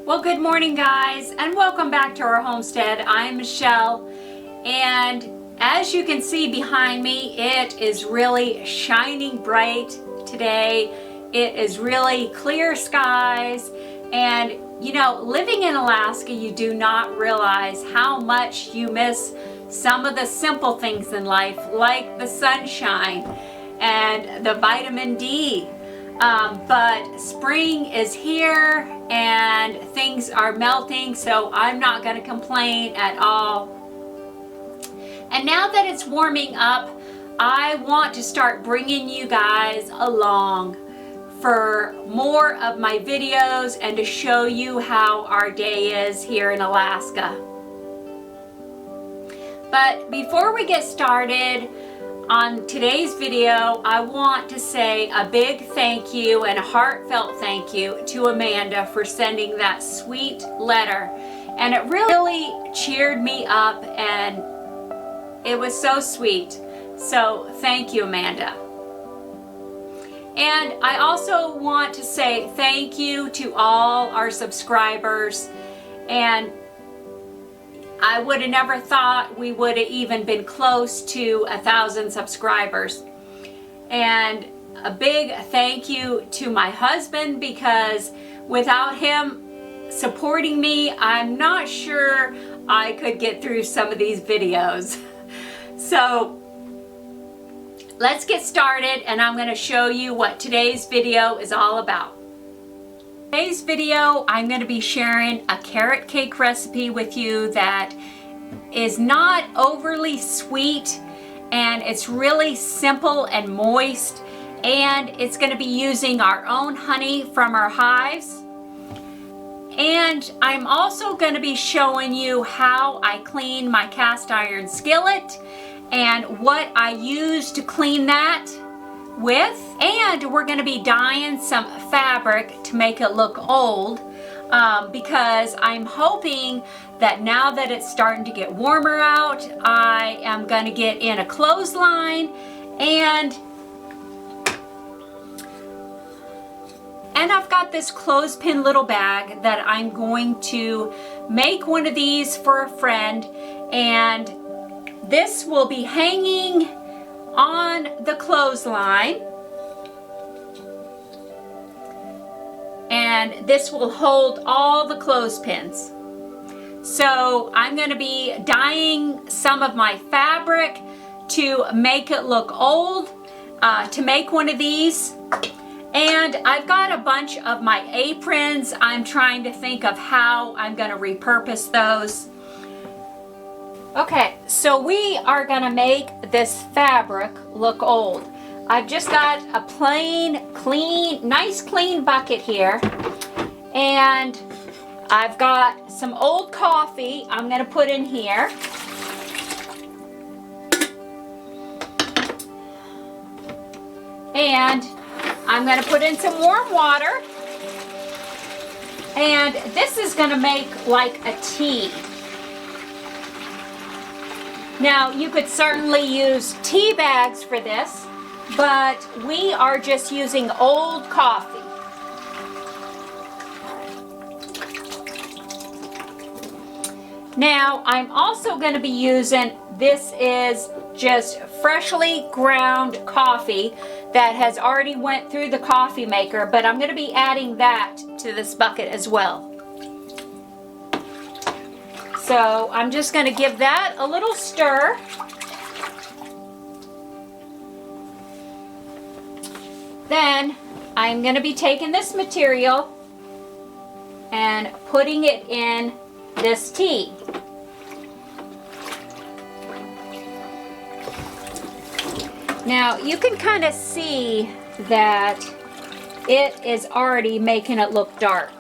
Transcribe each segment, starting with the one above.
Well, good morning guys, and welcome back to our homestead. I'm Michelle, and as you can see behind me, it is really shining bright today. It is really clear skies, and you know, living in Alaska, you do not realize how much you miss some of the simple things in life, like the sunshine and the vitamin D. But spring is here and things are melting, so I'm not going to complain at all. And now that it's warming up, I want to start bringing you guys along for more of my videos and to show you how our day is here in Alaska. But before we get started on today's video, I want to say a big thank you and a heartfelt thank you to Amanda for sending that sweet letter. And it really cheered me up and it was so sweet. So thank you, Amanda. And I also want to say thank you to all our subscribers. And I would have never thought we would have even been close to 1,000 subscribers. And a big thank you to my husband, because without him supporting me, I'm not sure I could get through some of these videos. So let's get started, and I'm going to show you what today's video is all about. Today's video, I'm going to be sharing a carrot cake recipe with you that is not overly sweet, and it's really simple and moist, and it's going to be using our own honey from our hives. And I'm also going to be showing you how I clean my cast iron skillet and what I use to clean that with. And we're going to be dyeing some fabric to make it look old, because I'm hoping that now that it's starting to get warmer out, I am going to get in a clothesline and I've got this clothespin little bag that I'm going to make one of these for a friend, and this will be hanging on the clothesline, and this will hold all the clothespins. So I'm going to be dyeing some of my fabric to make it look old, to make one of these. And I've got a bunch of my aprons. I'm trying to think of how I'm going to repurpose those. Okay, so we are going to make this fabric look old. I've just got a plain, clean, nice clean bucket here. And I've got some old coffee I'm going to put in here. And I'm going to put in some warm water. And this is going to make like a tea. Now, you could certainly use tea bags for this, but we are just using old coffee. Now, I'm also going to be using, this is just freshly ground coffee that has already went through the coffee maker, but I'm going to be adding that to this bucket as well. So I'm just going to give that a little stir. Then I'm going to be taking this material and putting it in this tea. Now you can kind of see that it is already making it look dark.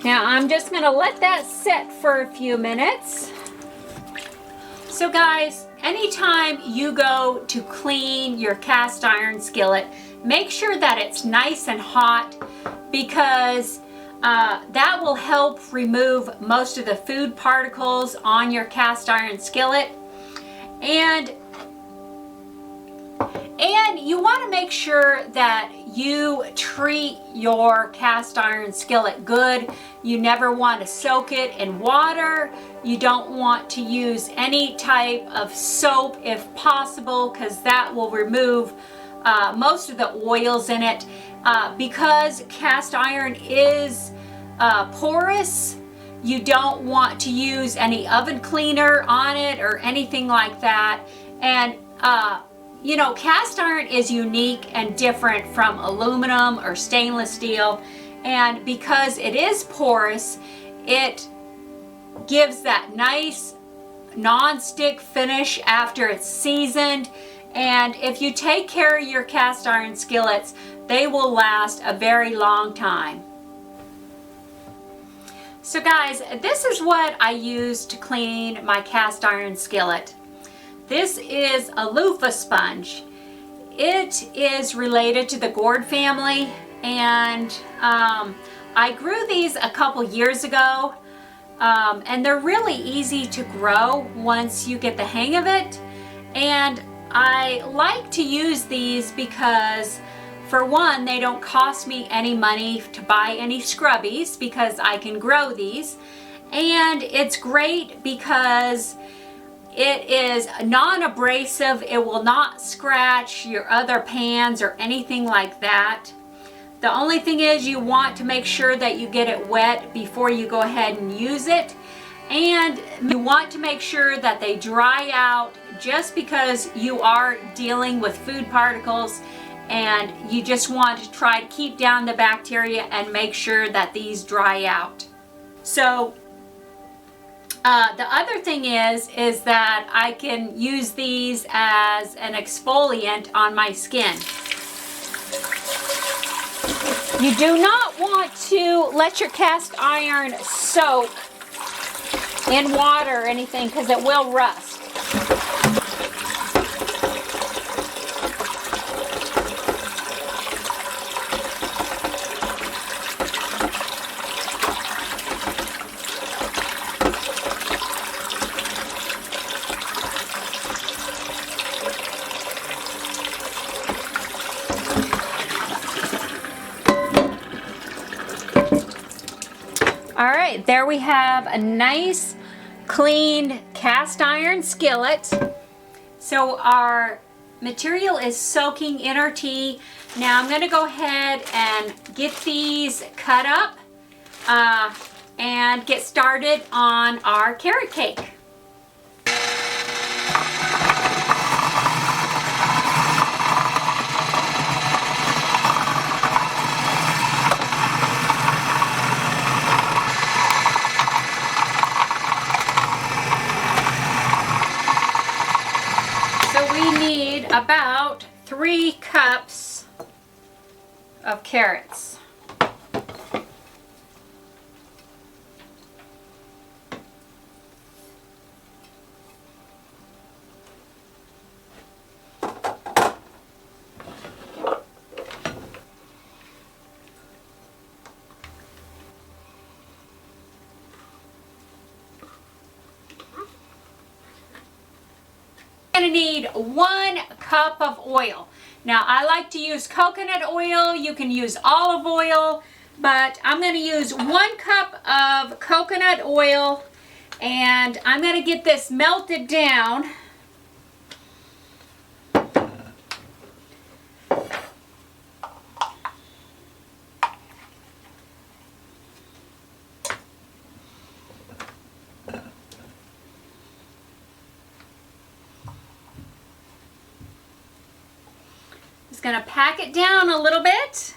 Now I'm just going to let that sit for a few minutes. So guys, anytime you go to clean your cast iron skillet, make sure that it's nice and hot, because that will help remove most of the food particles on your cast iron skillet. And you want to make sure that you treat your cast iron skillet good. You never want to soak it in water. You don't want to use any type of soap if possible, because that will remove most of the oils in it. Because cast iron is porous, you don't want to use any oven cleaner on it or anything like that. And you know, cast iron is unique and different from aluminum or stainless steel, and because it is porous, it gives that nice non-stick finish after it's seasoned. And if you take care of your cast iron skillets, they will last a very long time. So guys, this is what I use to clean my cast iron skillet. This is a loofah sponge. It is related to the gourd family, and I grew these a couple years ago, and they're really easy to grow once you get the hang of it. And I like to use these because, for one, they don't cost me any money to buy any scrubbies because I can grow these. And it's great because it is non-abrasive. It will not scratch your other pans or anything like that. The only thing is, you want to make sure that you get it wet before you go ahead and use it. And you want to make sure that they dry out, just because you are dealing with food particles, and you just want to try to keep down the bacteria and make sure that these dry out. So the other thing is that I can use these as an exfoliant on my skin. You do not want to let your cast iron soak in water or anything, because it will rust. All right, there we have a nice cleaned cast iron skillet. So our material is soaking in our tea. Now I'm going to go ahead and get these cut up and get started on our carrot cake. About 3 cups of carrots. Going to need 1 cup of oil. Now I like to use coconut oil. You can use olive oil, but I'm going to use 1 cup of coconut oil, and I'm going to get this melted down. Just going to pack it down a little bit.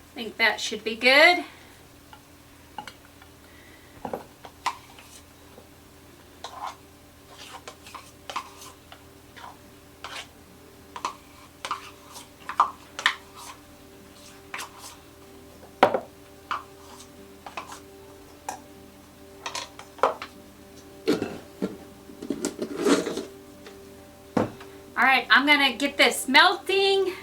I think that should be good. All right, I'm gonna get this melting.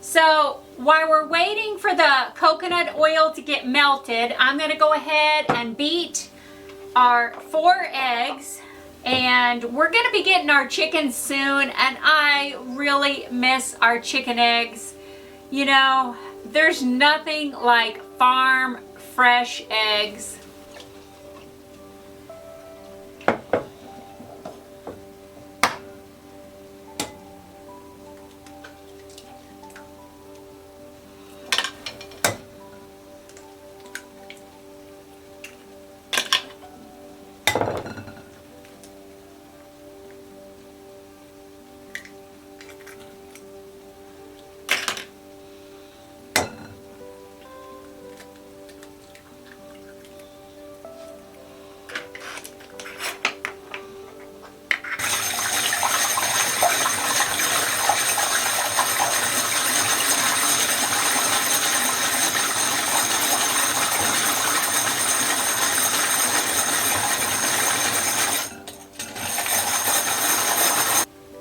So while we're waiting for the coconut oil to get melted, I'm gonna go ahead and beat our 4 eggs. And we're gonna be getting our chicken soon, and I really miss our chicken eggs. You know, there's nothing like farm fresh eggs.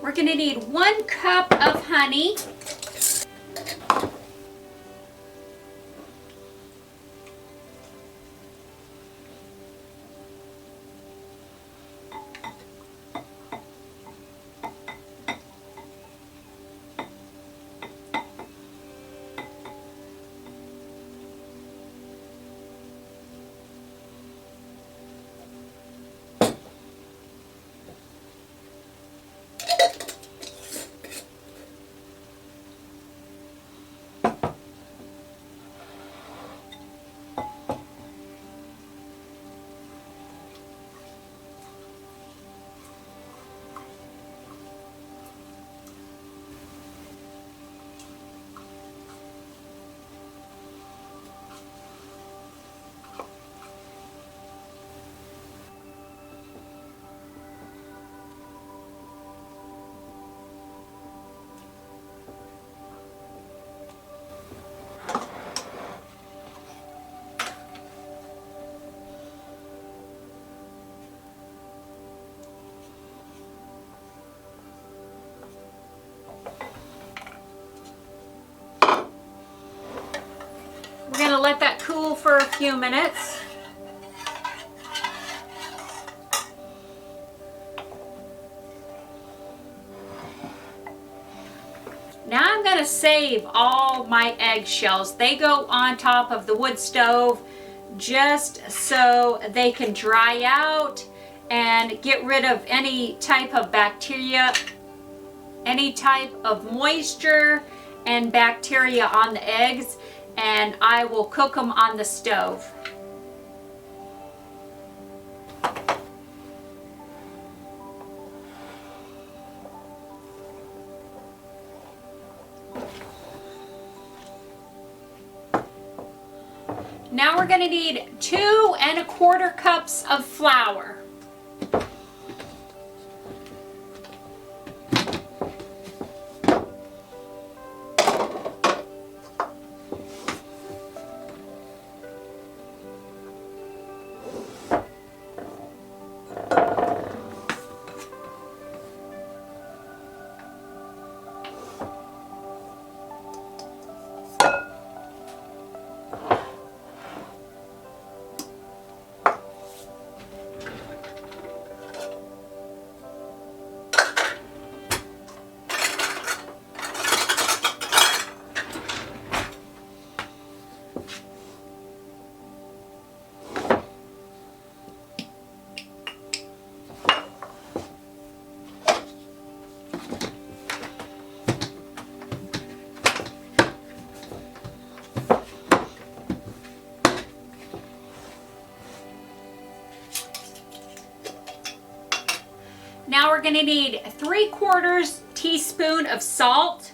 We're gonna need 1 cup of honey. We're gonna let that cool for a few minutes. Now I'm gonna save all my eggshells. They go on top of the wood stove just so they can dry out and get rid of any type of bacteria, any type of moisture and bacteria on the eggs, and I will cook them on the stove. Now we're going to need 2 1/4 cups of flour. Now we're going to need 3/4 teaspoon of salt.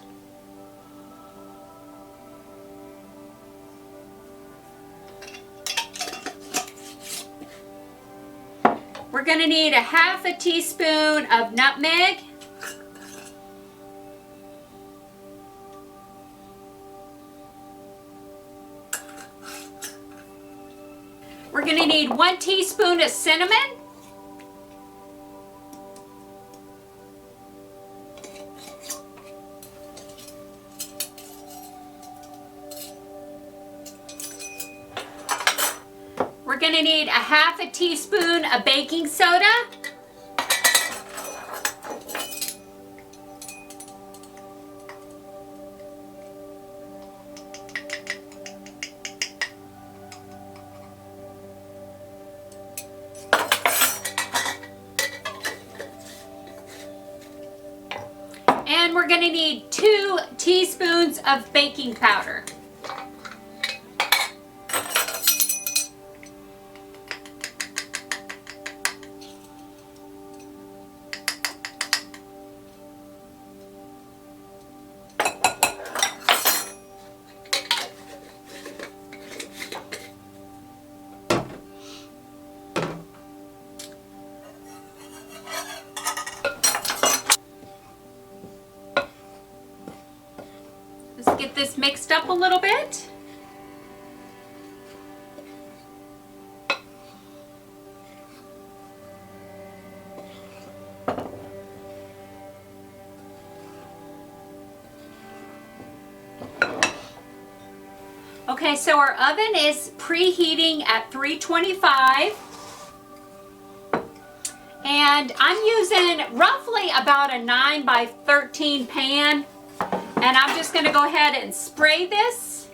We're going to need 1/2 teaspoon of nutmeg. We're going to need 1 teaspoon of cinnamon. going to need a half a teaspoon of baking soda. And we're going to need 2 teaspoons of baking powder. Let's get this mixed up a little bit. Okay, so our oven is preheating at 325. And I'm using roughly about a 9 by 13 pan. And I'm just going to go ahead and spray this.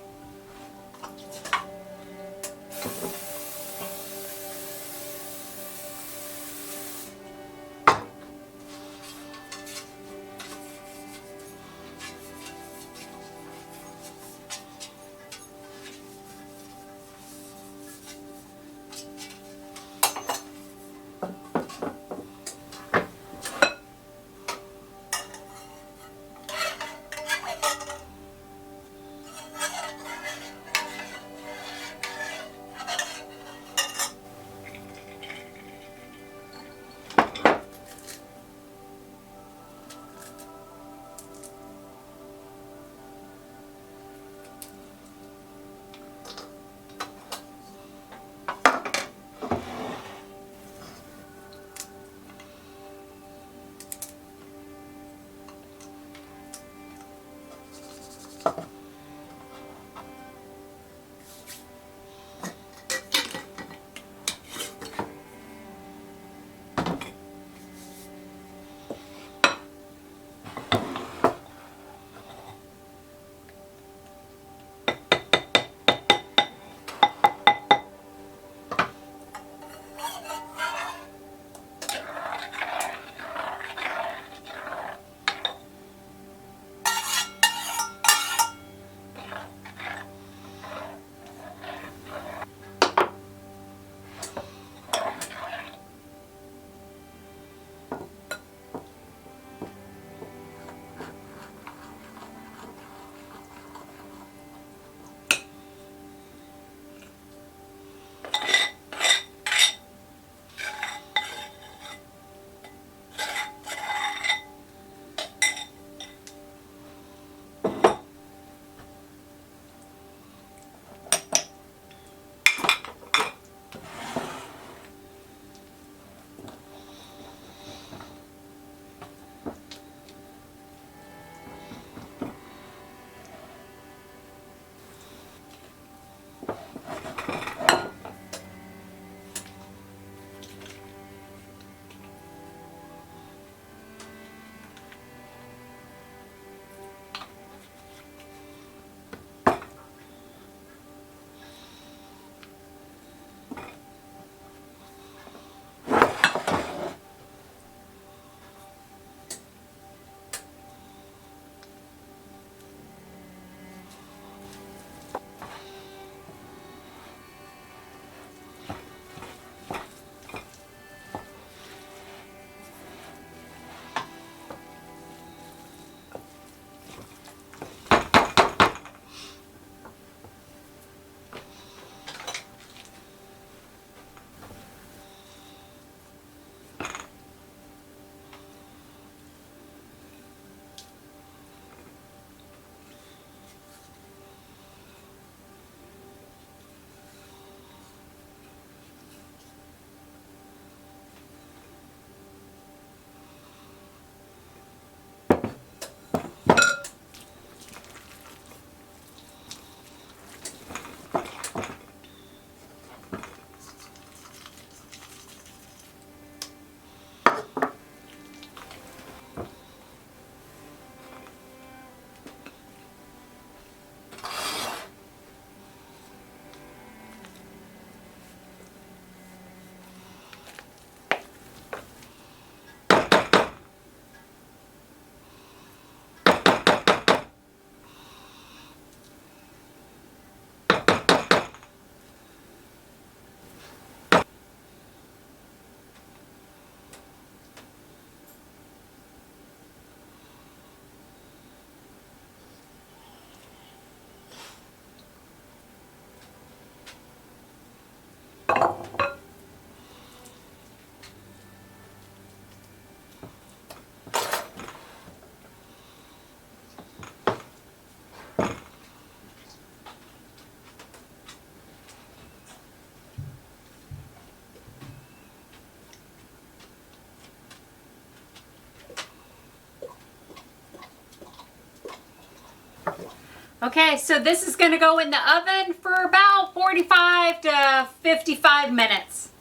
Okay, so this is going to go in the oven for about 45 to 55 minutes.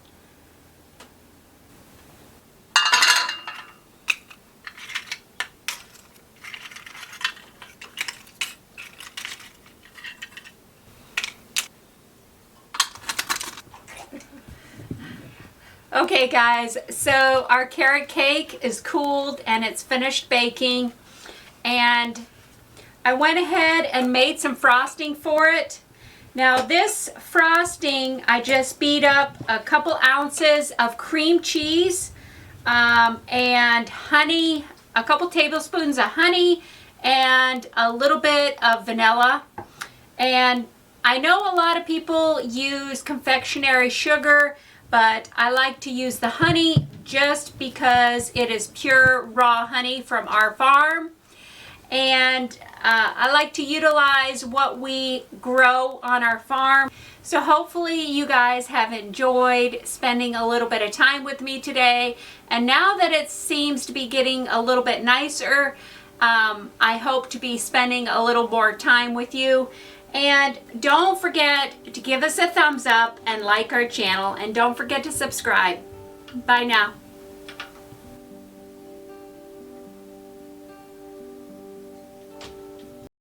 Okay guys, so our carrot cake is cooled and it's finished baking, and I went ahead and made some frosting for it. Now this frosting, I just beat up a couple ounces of cream cheese and honey, a couple tablespoons of honey, and a little bit of vanilla. And I know a lot of people use confectionery sugar, but I like to use the honey just because it is pure raw honey from our farm. And I like to utilize what we grow on our farm. So hopefully you guys have enjoyed spending a little bit of time with me today. And now that it seems to be getting a little bit nicer, I hope to be spending a little more time with you. And don't forget to give us a thumbs up and like our channel, and don't forget to subscribe. Bye now.